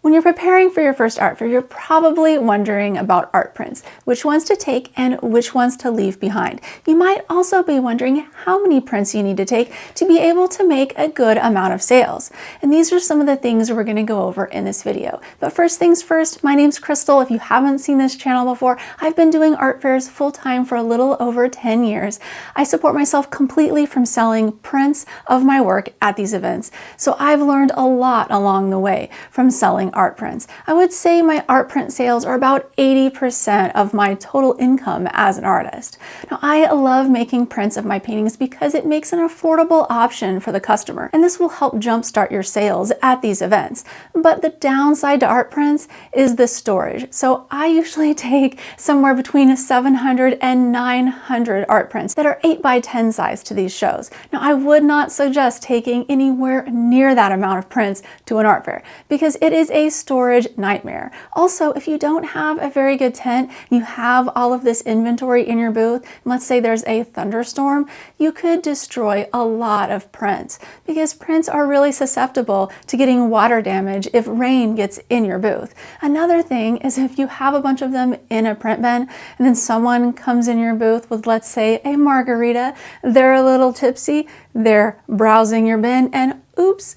When you're preparing for your first art fair, you're probably wondering about art prints, which ones to take and which ones to leave behind. You might also be wondering how many prints you need to take to be able to make a good amount of sales. And these are some of the things we're going to go over in this video. But first things first, my name's Crystal. If you haven't seen this channel before, I've been doing art fairs full-time for a little over 10 years. I support myself completely from selling prints of my work at these events. So I've learned a lot along the way from selling art prints. I would say my art print sales are about 80% of my total income as an artist. Now, I love making prints of my paintings because it makes an affordable option for the customer, and this will help jumpstart your sales at these events. But the downside to art prints is the storage. So I usually take somewhere between 700 and 900 art prints that are 8x10 size to these shows. Now, I would not suggest taking anywhere near that amount of prints to an art fair because it is a storage nightmare. Also, if you don't have a very good tent, you have all of this inventory in your booth, and let's say there's a thunderstorm, you could destroy a lot of prints because prints are really susceptible to getting water damage if rain gets in your booth. Another thing is if you have a bunch of them in a print bin and then someone comes in your booth with, let's say, a margarita, they're a little tipsy, they're browsing your bin, and oops,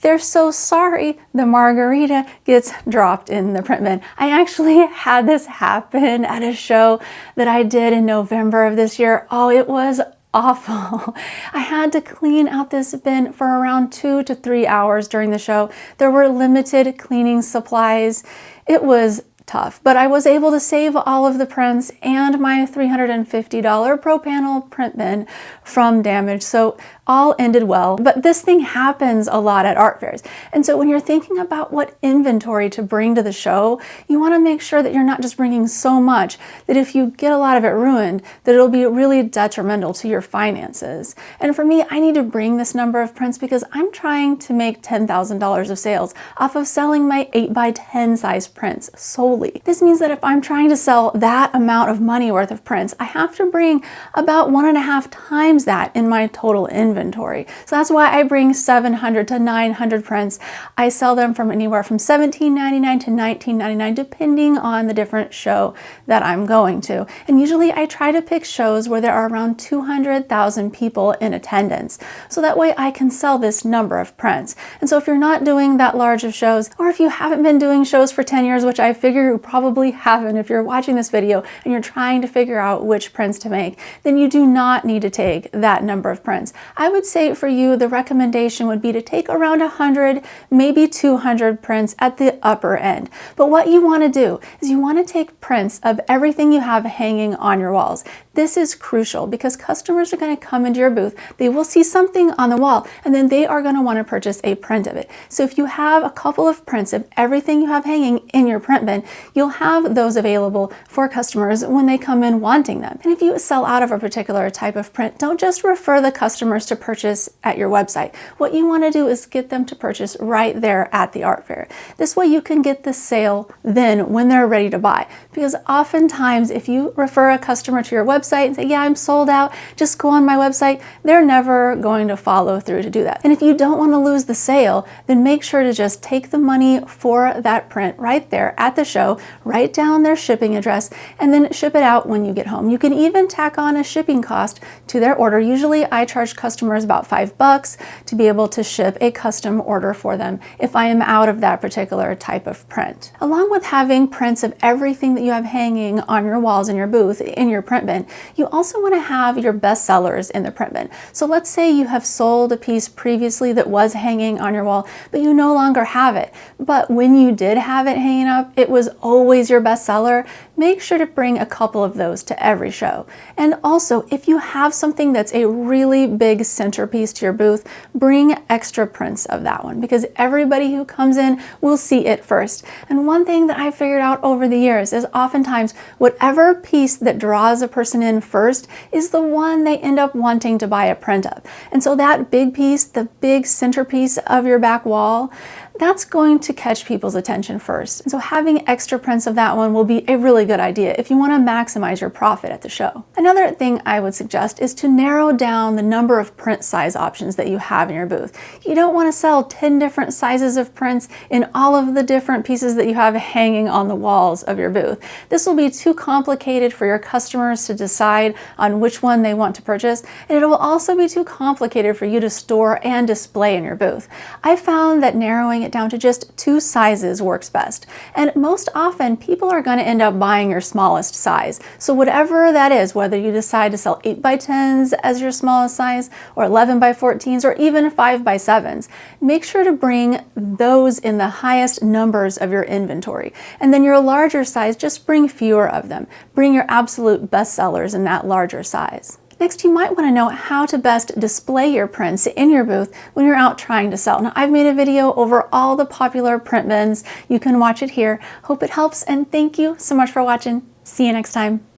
they're so sorry, the margarita gets dropped in the print bin. I actually had this happen at a show that I did in November of this year. Oh, it was awful. I had to clean out this bin for around 2 to 3 hours during the show. There were limited cleaning supplies. It was tough, but I was able to save all of the prints and my $350 Pro Panel print bin from damage. So all ended well, but this thing happens a lot at art fairs. And so when you're thinking about what inventory to bring to the show, you want to make sure that you're not just bringing so much that if you get a lot of it ruined, that it'll be really detrimental to your finances. And for me, I need to bring this number of prints because I'm trying to make $10,000 of sales off of selling my 8x10 size prints solely. This means that if I'm trying to sell that amount of money worth of prints, I have to bring about 1.5 times that in my total inventory. So that's why I bring 700 to 900 prints. I sell them from anywhere from $17.99 to $19.99 depending on the different show that I'm going to. And usually I try to pick shows where there are around 200,000 people in attendance. So that way I can sell this number of prints. And so if you're not doing that large of shows, or if you haven't been doing shows for 10 years, which I figure you probably haven't if you're watching this video and you're trying to figure out which prints to make, then you do not need to take that number of prints. I would say for you, the recommendation would be to take around 100, maybe 200 prints at the upper end. But what you want to do is you want to take prints of everything you have hanging on your walls. This is crucial because customers are going to come into your booth, they will see something on the wall, and then they are going to want to purchase a print of it. So if you have a couple of prints of everything you have hanging in your print bin, you'll have those available for customers when they come in wanting them. And if you sell out of a particular type of print, don't just refer the customers to purchase at your website. What you want to do is get them to purchase right there at the art fair. This way you can get the sale then when they're ready to buy. Because oftentimes if you refer a customer to your website and say, yeah, I'm sold out, just go on my website, they're never going to follow through to do that. And if you don't want to lose the sale, then make sure to just take the money for that print right there at the show, write down their shipping address, and then ship it out when you get home. You can even tack on a shipping cost to their order. Usually I charge customers about $5 to be able to ship a custom order for them if I am out of that particular type of print. Along with having prints of everything that you have hanging on your walls in your booth, in your print bin, you also want to have your best sellers in the print bin. So let's say you have sold a piece previously that was hanging on your wall, but you no longer have it. But when you did have it hanging up, it was always your best seller. Make sure to bring a couple of those to every show. And also, if you have something that's a really big centerpiece to your booth, bring extra prints of that one because everybody who comes in will see it first. And one thing that I figured out over the years is oftentimes whatever piece that draws a person in first is the one they end up wanting to buy a print of. And so that big piece, the big centerpiece of your back wall, that's going to catch people's attention first. And so having extra prints of that one will be a really good idea if you want to maximize your profit at the show. Another thing I would suggest is to narrow down the number of print size options that you have in your booth. You don't want to sell 10 different sizes of prints in all of the different pieces that you have hanging on the walls of your booth. This will be too complicated for your customers to decide on which one they want to purchase, and it will also be too complicated for you to store and display in your booth. I found that narrowing it down to just 2 sizes works best, and most often people are going to end up buying your smallest size. So whatever that is, whether you decide to sell 8x10s as your smallest size, or 11x14s, or even 5x7s, make sure to bring those in the highest numbers of your inventory. And then your larger size, just bring fewer of them. Bring your absolute best sellers in that larger size. Next, you might want to know how to best display your prints in your booth when you're out trying to sell. Now, I've made a video over all the popular print bins. You can watch it here. Hope it helps, and thank you so much for watching. See you next time.